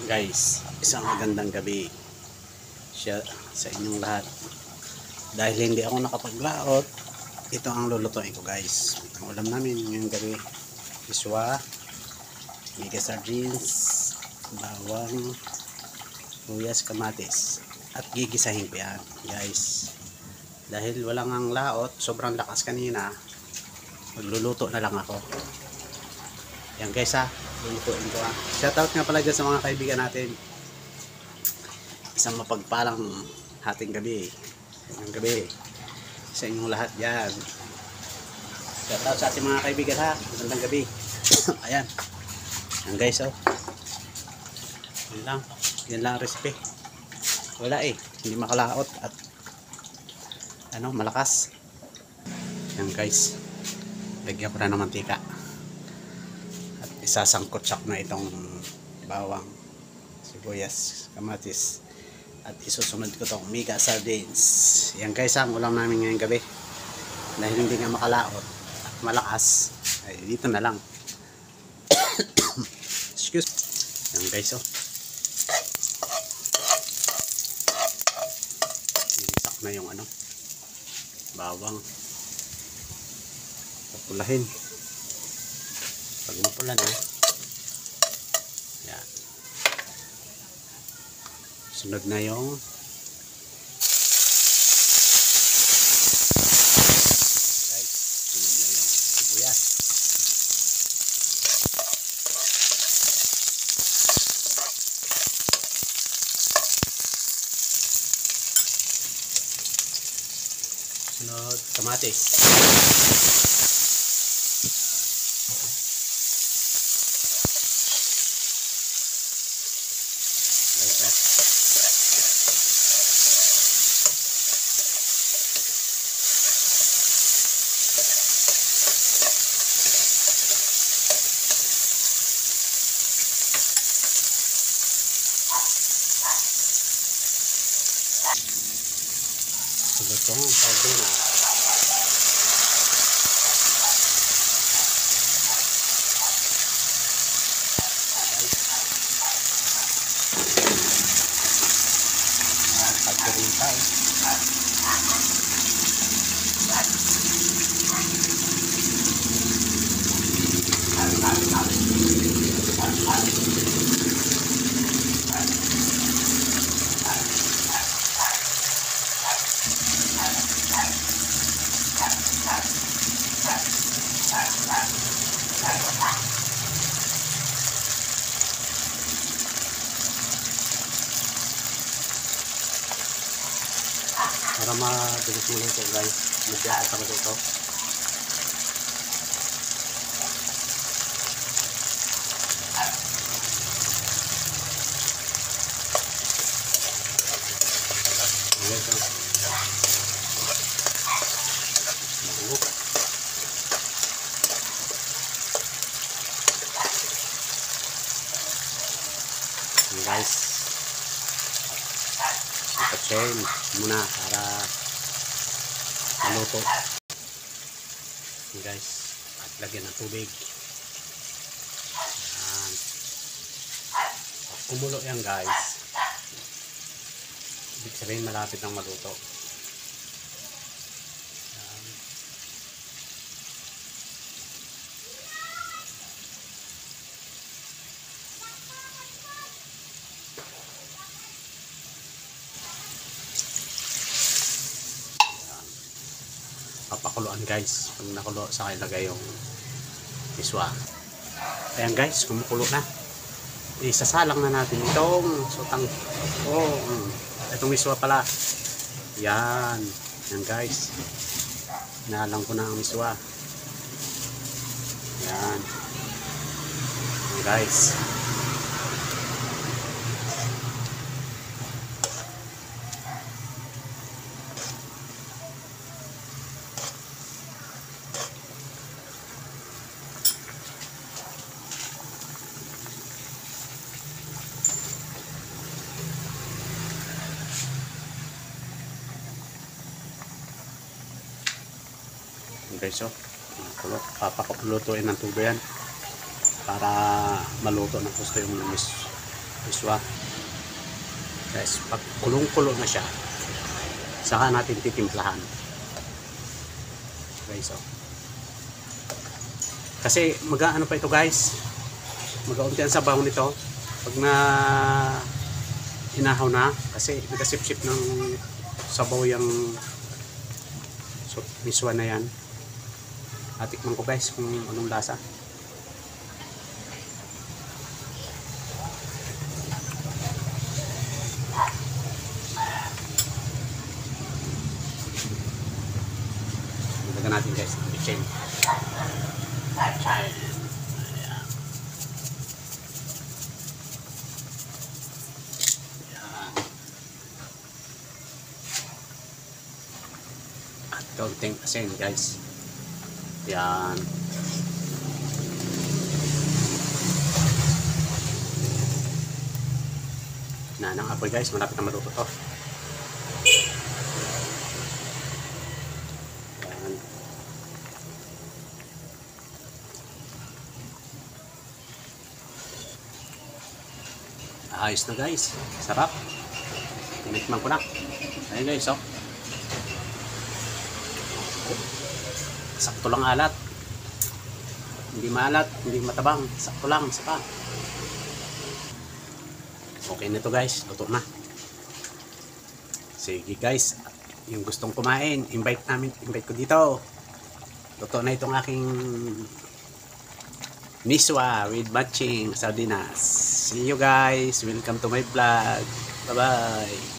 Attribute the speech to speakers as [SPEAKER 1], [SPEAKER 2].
[SPEAKER 1] Guys, isang magandang gabi siya sa inyong lahat. Dahil hindi ako nakapaglaot, ito ang lulutuin ko guys. Ang ulam namin ngayong gabi, iswa, mega sardines, bawang, luyas, kamatis, at gigisahin ko yan guys. Dahil walang ang laot, sobrang lakas kanina, magluluto na lang ako. Yan guys ha, lulutuin ko ha. Shoutout nga pala dyan sa mga kaibigan natin. Isang mapagpalang hating gabi. Ngayong gabi sa inyong lahat dyan. Shoutout sa ating mga kaibigan ha. Magandang gabi. Ayan. Yan guys oh. Yan lang. Yan lang ang recipe. Wala eh. Hindi makalaot at malakas. Yan guys. Lagyan ko na ng mantika. At isasangkotsak na itong bawang, sibuyas, kamatis. At isusunod ko itong mega sardines. Yan guys ang ulam namin ngayong gabi. Dahil hindi nga makalaot at malakas, ay dito na lang. Excuse. Yan guys oh. Inisak na yung bawang. Papulahin. Pag mapula na, yan. Sunod na yung guys, sunod na yung sibuyas. Sunod, kamatis. Sunod ko ang sardina. Pagkarita eh. Para mabilis mo ito guys, magbiyakas ako dito. Guys, ipa-chain muna para maluto guys, at lagyan ng tubig. Yan. Pag kumulo yan guys, ibig sabihin malapit ng maluto. Yan. Papakuluan guys. Pag nakulo, saka ilagay yung iswa. Ayan guys, kumukulo na. Isasalang na natin itong sutang. Itong iswa pala. Yan. Yan guys. Nalang ko na ang iswa. Yan. Yan guys. Guys oh, papakulutuin ng tubo yan para maluto ng gusto yung Miswa. Guys, pag kulong-kulo na siya, saka natin titimplahan. Guys, oh. Kasi mag-ano pa ito guys, mag-aunti ang sabaw nito pag na hinahaw na, kasi nagasip-sip ng sabaw yung miswa na yan. At tikman ko guys kung anong lasa. Lagyan natin guys ng bitchin. At kaunting asin guys. Yan. Na ng apoy guys, malapit na maluto to. Yan. Ayos na guys. Sarap. Tinikman ko na. Ayun guys, oh. Sakto lang alat. Hindi maalat, hindi matabang. Sakto lang, saka. Okay na to guys, luto na. Sige guys, yung gustong kumain, invite ko dito. Luto na itong aking miswa with matching sardinas. See you guys, welcome to my vlog. Bye bye.